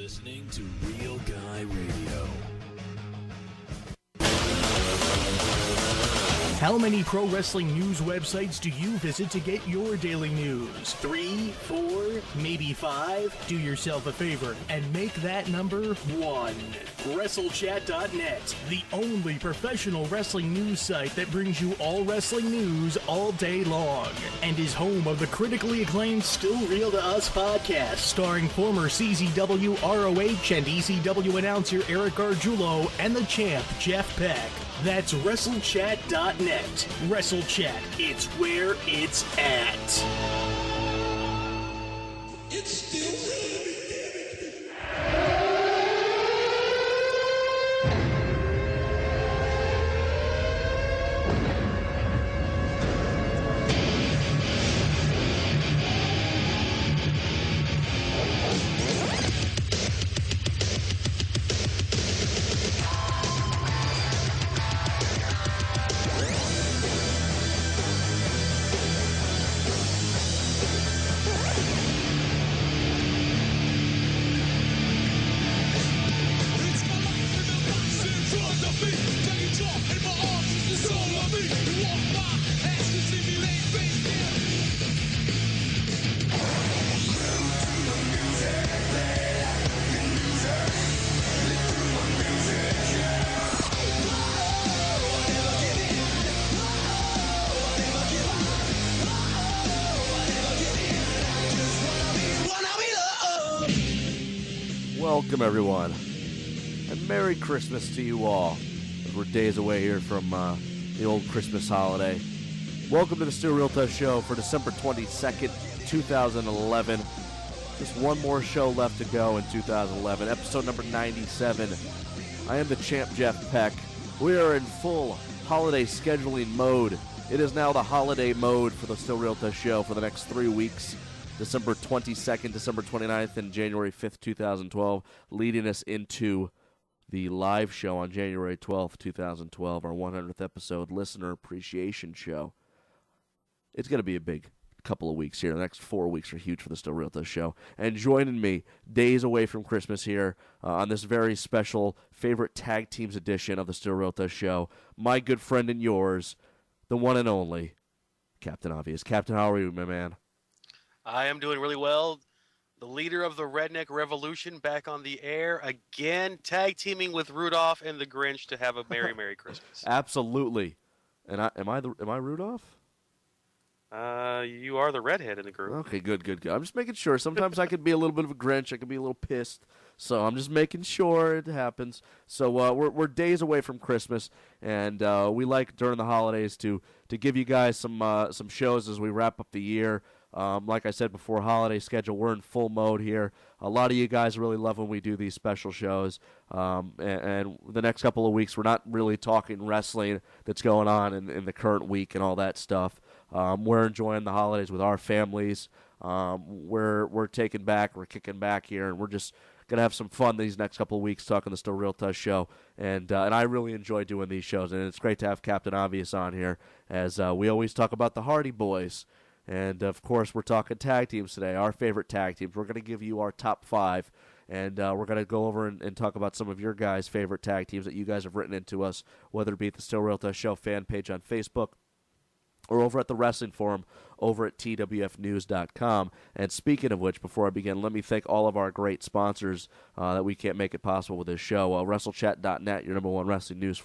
listening to Real Guy Radio. How many pro wrestling news websites do you visit to get your daily news? 3, 4, maybe 5? Do yourself a favor and make that number 1. WrestleChat.net, the only professional wrestling news site that brings you all wrestling news all day long, and is home of the critically acclaimed Still Real to Us podcast, starring former CZW, ROH, and ECW announcer Eric Gargiulo and the champ Jeff Beck. That's WrestleChat.net. WrestleChat, it's where it's at. It's still real. Welcome, everyone, and Merry Christmas to you all, as we're days away here from the old Christmas holiday. Welcome to the Still Real Tough Show for December 22nd, 2011. Just one more show left to go in 2011, episode number 97. I am the champ, Jeff Peck. We are in full holiday scheduling mode. It is now the holiday mode for the Still Real Tough Show for the next 3 weeks. December 22nd, December 29th, and January 5th, 2012, leading us into the live show on January 12th, 2012, our 100th episode listener appreciation show. It's going to be a big couple of weeks here. The next 4 weeks are huge for the Still Real Tough Show. And joining me, days away from Christmas here, on this very special favorite tag teams edition of the Still Real Tough Show, my good friend and yours, the one and only, Captain Obvious. Captain, how are you, my man? I am doing really well. The leader of the Redneck Revolution back on the air again, tag teaming with Rudolph and the Grinch to have a Merry, Merry Christmas. Absolutely. And am I Rudolph? You are the redhead in the group. Okay, good. I'm just making sure. Sometimes I could be a little bit of a Grinch. I could be a little pissed. So I'm just making sure it happens. So we're days away from Christmas, and we like during the holidays to give you guys some shows as we wrap up the year. Like I said before, holiday schedule, we're in full mode here. A lot of you guys really love when we do these special shows. And the next couple of weeks, we're not really talking wrestling that's going on in the current week and all that stuff. We're enjoying the holidays with our families. We're kicking back here, and we're just going to have some fun these next couple of weeks talking the Still Real Tough Show. And I really enjoy doing these shows, and it's great to have Captain Obvious on here, as we always talk about the Hardy Boys. And, of course, we're talking tag teams today, our favorite tag teams. We're going to give you our top 5, and we're going to go over and talk about some of your guys' favorite tag teams that you guys have written into us, whether it be at the Still Real Tough Show fan page on Facebook or over at the Wrestling Forum over at twfnews.com. And speaking of which, before I begin, let me thank all of our great sponsors that we can't make it possible with this show. WrestleChat.net, your number one wrestling news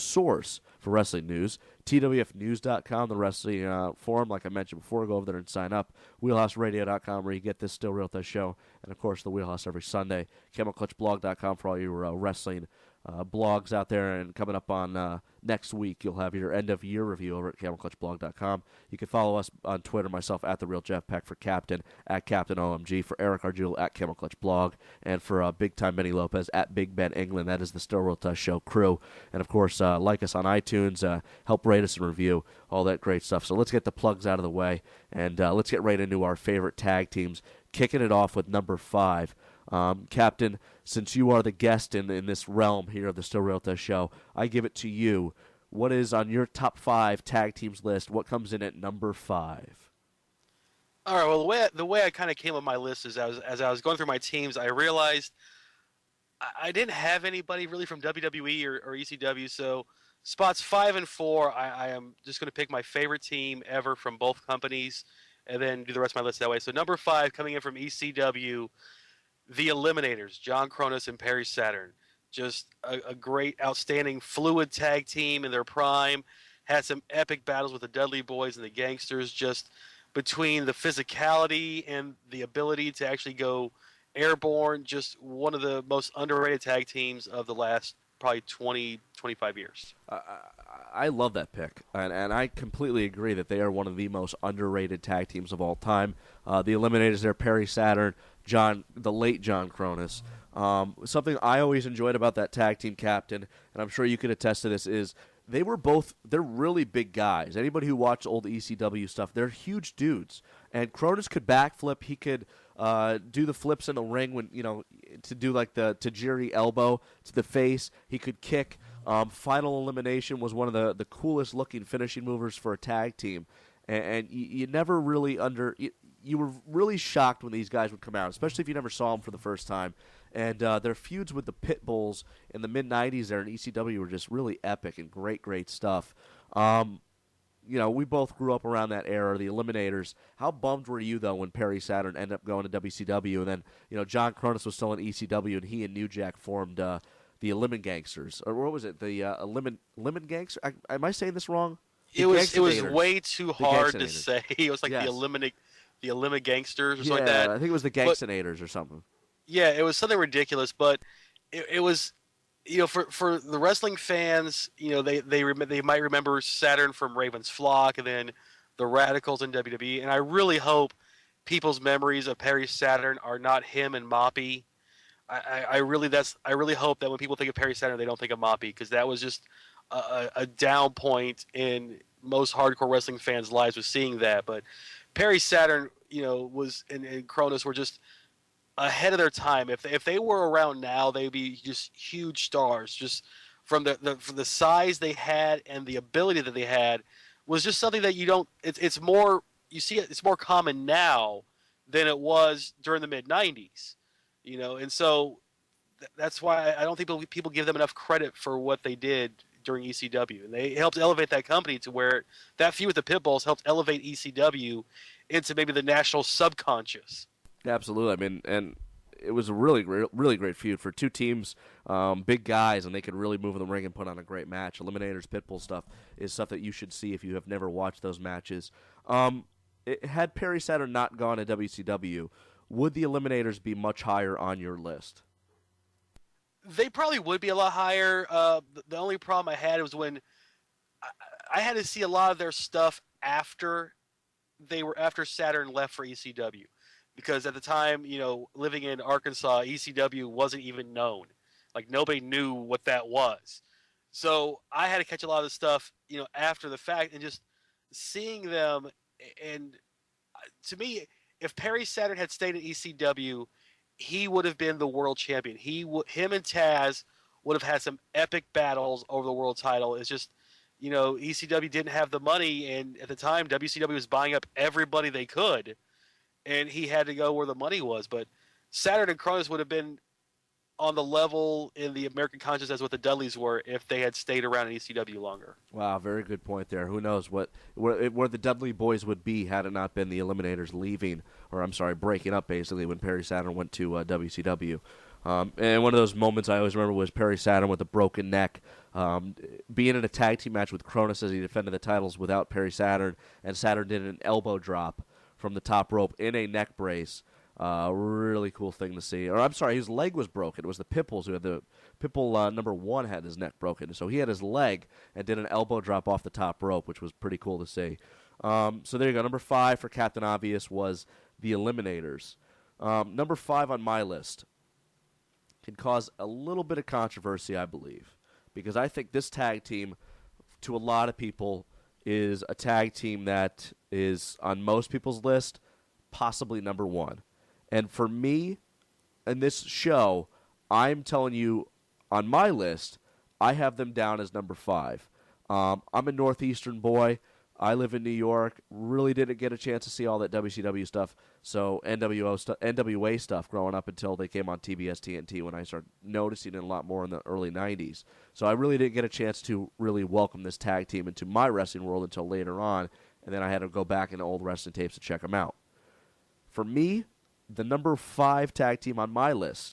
source for wrestling news. twfnews.com, the Wrestling Forum, like I mentioned before. Go over there and sign up. WheelhouseRadio.com, where you get this Still Real Tough Show. And, of course, the Wheelhouse every Sunday. CamelClutchBlog.com for all your wrestling blogs out there. And coming up on next week, you'll have your end-of-year review over at CamelClutchBlog.com. You can follow us on Twitter, myself at The Real Jeff Peck, for Captain, at Captain OMG, for Eric Arjula at CamelClutchBlog, and for Big Time Benny Lopez at Big Ben England. That is the Still Real Tough Show crew. And, of course, like us on iTunes, help rate us and review, all that great stuff. So let's get the plugs out of the way, and let's get right into our favorite tag teams, kicking it off with number 5. Captain, since you are the guest in this realm here of the Still Real Tough Show, I give it to you. What is on your top 5 tag teams list? What comes in at number 5? All right. Well, the way I kind of came on my list is as I was going through my teams, I realized I didn't have anybody really from WWE or ECW. So spots 5 and 4, I am just going to pick my favorite team ever from both companies, and then do the rest of my list that way. So number 5 coming in from ECW, the Eliminators, John Cronus and Perry Saturn. Just a great, outstanding, fluid tag team in their prime. Had some epic battles with the Dudley Boys and the Gangsters. Just between the physicality and the ability to actually go airborne, just one of the most underrated tag teams of the last probably 20, 25 years. I love that pick, and I completely agree that they are one of the most underrated tag teams of all time. The Eliminators there, Perry Saturn, the late John Cronus. Something I always enjoyed about that tag team captain, and I'm sure you could attest to this, is they're really big guys. Anybody who watched old ECW stuff, they're huge dudes. And Cronus could backflip. He could do the flips in the ring when, to do like the Tajiri elbow to the face. He could kick. Final Elimination was one of the coolest looking finishing movers for a tag team. And you never really you were really shocked when these guys would come out, especially if you never saw them for the first time. And their feuds with the Pitbulls in the mid-'90s there in ECW were just really epic and great stuff. We both grew up around that era, the Eliminators. How bummed were you, though, when Perry Saturn ended up going to WCW, and then, John Cronus was still in ECW, and he and New Jack formed the Elimin Gangsters, or what was it, the Elimin Gangsters? Am I saying this wrong? It was way too hard to say. It was like Yes. the Elimin Gangsters or something like Yeah, that. I think it was the Gangstanators or something. Yeah, it was something ridiculous, but it was, for the wrestling fans, they might remember Saturn from Raven's Flock, and then the Radicals in WWE. And I really hope people's memories of Perry Saturn are not him and Moppy. I really hope that when people think of Perry Saturn, they don't think of Moppy, because that was just a down point in most hardcore wrestling fans' lives, was seeing that. But Perry Saturn, was and Cronus were just ahead of their time. If they were around now, they'd be just huge stars. Just from the size they had and the ability that they had, was just something that you don't. It's more, you see it. It's more common now than it was during the mid-'90s. And so that's why I don't think people give them enough credit for what they did during ECW, and they helped elevate that company to where that feud with the Pitbulls helped elevate ECW into maybe the national subconscious. Absolutely. I mean, and it was a really great feud for two teams, big guys, and they could really move in the ring and put on a great match. Eliminators, Pitbull stuff is stuff that you should see if you have never watched those matches. Had Perry Saturn not gone to WCW, would the Eliminators be much higher on your list? They probably would be a lot higher. The only problem I had was when I had to see a lot of their stuff after Saturn left for ECW. Because at the time, living in Arkansas, ECW wasn't even known. Like, nobody knew what that was. So I had to catch a lot of the stuff, after the fact, and just seeing them. And to me, if Perry Saturn had stayed at ECW, he would have been the world champion. Him and Taz would have had some epic battles over the world title. It's just, ECW didn't have the money, and at the time, WCW was buying up everybody they could. And he had to go where the money was. But Saturn and Cronus would have been on the level in the American conscience as what the Dudleys were if they had stayed around in ECW longer. Wow, very good point there. Who knows where the Dudley Boys would be had it not been the Eliminators breaking up basically when Perry Saturn went to WCW. And one of those moments I always remember was Perry Saturn with a broken neck, being in a tag team match with Cronus as he defended the titles without Perry Saturn, and Saturn did an elbow drop from the top rope in a neck brace. Really cool thing to see. Or I'm sorry, his leg was broken. It was the Pitbulls who had Pitbull number 1 had his neck broken. So he had his leg and did an elbow drop off the top rope, which was pretty cool to see. So there you go. Number 5 for Captain Obvious was the Eliminators. Number 5 on my list can cause a little bit of controversy, I believe, because I think this tag team, to a lot of people, is a tag team that is on most people's list, possibly number 1. And for me, in this show, I'm telling you, on my list, I have them down as number 5. I'm a Northeastern boy. I live in New York. Really didn't get a chance to see all that WCW stuff, so NWA stuff growing up until they came on TBS TNT when I started noticing it a lot more in the early 90s. So I really didn't get a chance to really welcome this tag team into my wrestling world until later on, and then I had to go back into old wrestling tapes to check them out. For me, the number 5 tag team on my list